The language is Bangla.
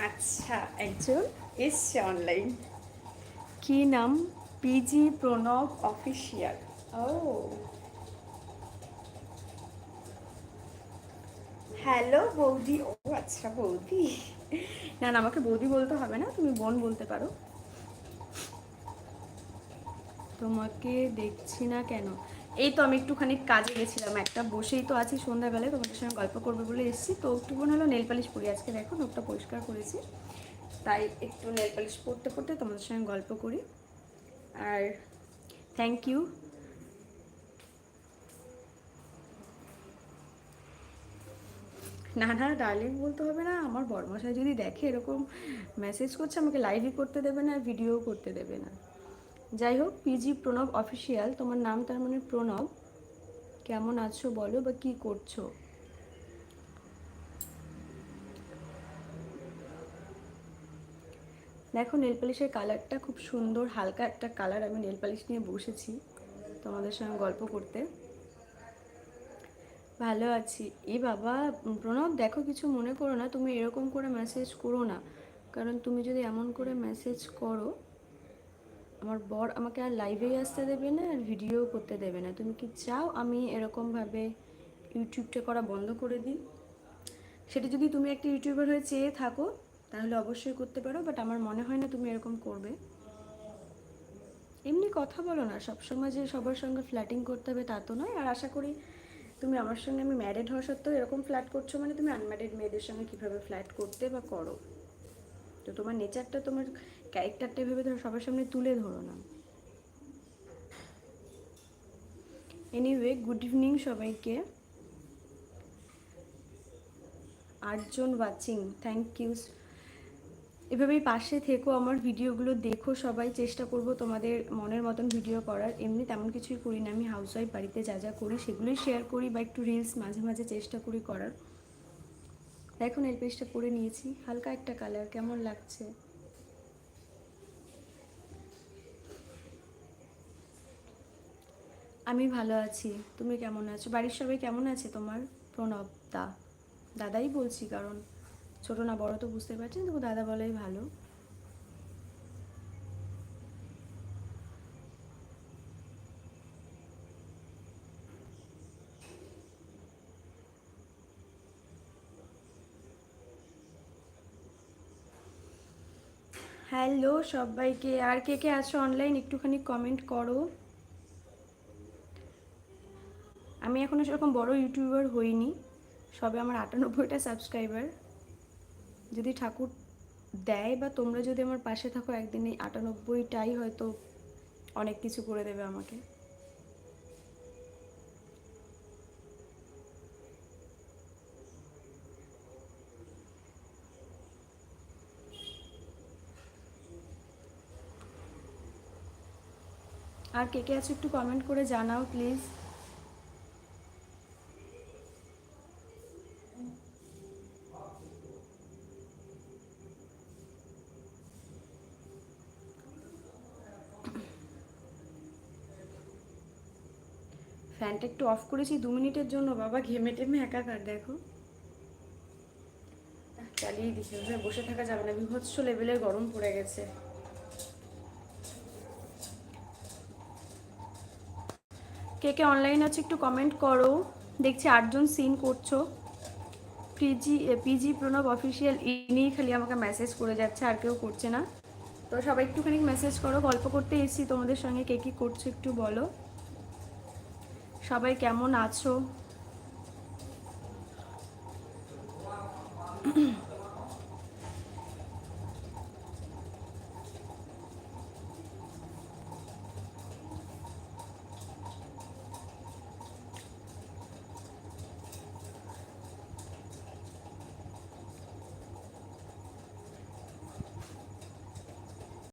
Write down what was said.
আচ্ছা, একজন এসছে অনলাইন। কি নাম? PG Pranab official. ও, হ্যালো বৌদি। ও আচ্ছা, বৌদি। না না, আমাকে বৌদি বলতে হবে না, তুমি বোন বলতে পারো। তোমাকে দেখছি না কেন? এই তো আমি একটুখানি কাজে গেছিলাম, একটা বসেই তো আছি, সন্ধ্যাবেলায় তোমাদের সঙ্গে গল্প করবে বলে এসেছি। তো একটু মনে হলো নেল পালিশ পরি, আজকে দেখো নোটটা পরিষ্কার করেছি, তাই একটু নেল পালিশ পরতে পরতে তোমাদের সঙ্গে গল্প করি। আর থ্যাংক ইউ। না না, ডার্লিং বলতে হবে না, আমার বড়মশাই যদি দেখে এরকম মেসেজ করছে, আমাকে লাইভই করতে দেবে না, ভিডিও করতে দেবে না। যাই হোক, পিজি প্রণব অফিসিয়াল, তোমার নাম তার মানে প্রণব। কেমন আছো বলো, বা কি করছো? দেখো, নেল পালিশের কালারটা খুব সুন্দর, হালকা একটা কালার। আমি নেল পালিশ নিয়ে বসেছি তোমাদের সঙ্গে গল্প করতে। ভালো আছি। এই বাবা, প্রণব দেখো, কিছু মনে করো না, তুমি এরকম করে মেসেজ করো না। কারণ তুমি যদি এমন করে মেসেজ করো, আমার বর আমাকে আর লাইভেই আসতে দেবে না, আর ভিডিও করতে দেবে না। তুমি কি চাও আমি এরকমভাবে ইউটিউবটা করা বন্ধ করে দিই? সেটা যদি তুমি একটা ইউটিউবার হয়ে চেয়ে থাকো, তাহলে অবশ্যই করতে পারো, বাট আমার মনে হয় না তুমি এরকম করবে। এমনি কথা বলো না, সবসময় যে সবার সঙ্গে ফ্ল্যাটিং করতে হবে তা তো নয়। আর আশা করি তুমি আমার সঙ্গে, আমি ম্যারিড হওয়া সত্ত্বেও এরকম ফ্ল্যাট করছো, মানে তুমি আনম্যারিড মেয়েদের সঙ্গে কীভাবে ফ্ল্যাট করতে বা করো। তো তোমার নেচারটা, তোমার ক্যারেক্টারটা এভাবে ধরো সবার সামনে তুলে ধরো না। এনিওয়ে, গুড ইভিনিং সবাইকে। 8 জন ওয়াচিং, থ্যাংক ইউ। এভাবেই পাশে থেকো, আমার ভিডিওগুলো দেখো সবাই। চেষ্টা করব তোমাদের মনের মতন ভিডিও করার। এমনি তেমন কিছুই করি না, আমি হাউসওয়াইফ, বাড়িতে যা যা করি সেগুলোই শেয়ার করি, বা একটু রিলস মাঝে মাঝে চেষ্টা করি করার। দেখো, নেল পেস্টটা পরে নিয়েছি, হালকা একটা কালার, কেমন লাগছে? আমি ভালো আছি, তুমি কেমন আছো? বাড়ির সবাই কেমন আছে তোমার? প্রণব দা, দাদাই বলছি, কারণ ছোটো না বড় তো বুঝতে পারছেন, তবু দাদা বলাই ভালো। হ্যালো সবাইকে, আর কে কে আছো অনলাইন একটুখানি কমেন্ট করো। আমি এখনও সেরকম বড় ইউটিউবার হইনি, সবে আমার 98টা সাবস্ক্রাইবার। যদি ঠাকুর দেয়, বা তোমরা যদি আমার পাশে থাকো, একদিন এই 98টাই হয়তো অনেক কিছু করে দেবে আমাকে। আর কে কে আছো একটু কমেন্ট করে জানাও প্লিজ। ফ্যানটা একটু অফ করেছি 2 মিনিটের জন্য, বাবা ঘেমে টেমে একাকার। দেখো, চালিয়ে দিছে, বসে থাকা যাবে না, বিভৎস লেভেলের গরম পড়ে গেছে। কে কে অনলাইন আছে একটু কমেন্ট করো। দেখছি 8 জন সিন করছো। পিজি পিজি প্রণব অফিসিয়াল, ইনিই খালি আমাকে মেসেজ করে যাচ্ছে, আর কেউ করছে না। তো সবাই একটুখানি মেসেজ করো, গল্প করতে এসেছি তোমাদের সঙ্গে, কে কী করছো একটু বলো। সবাই কেমন আছো?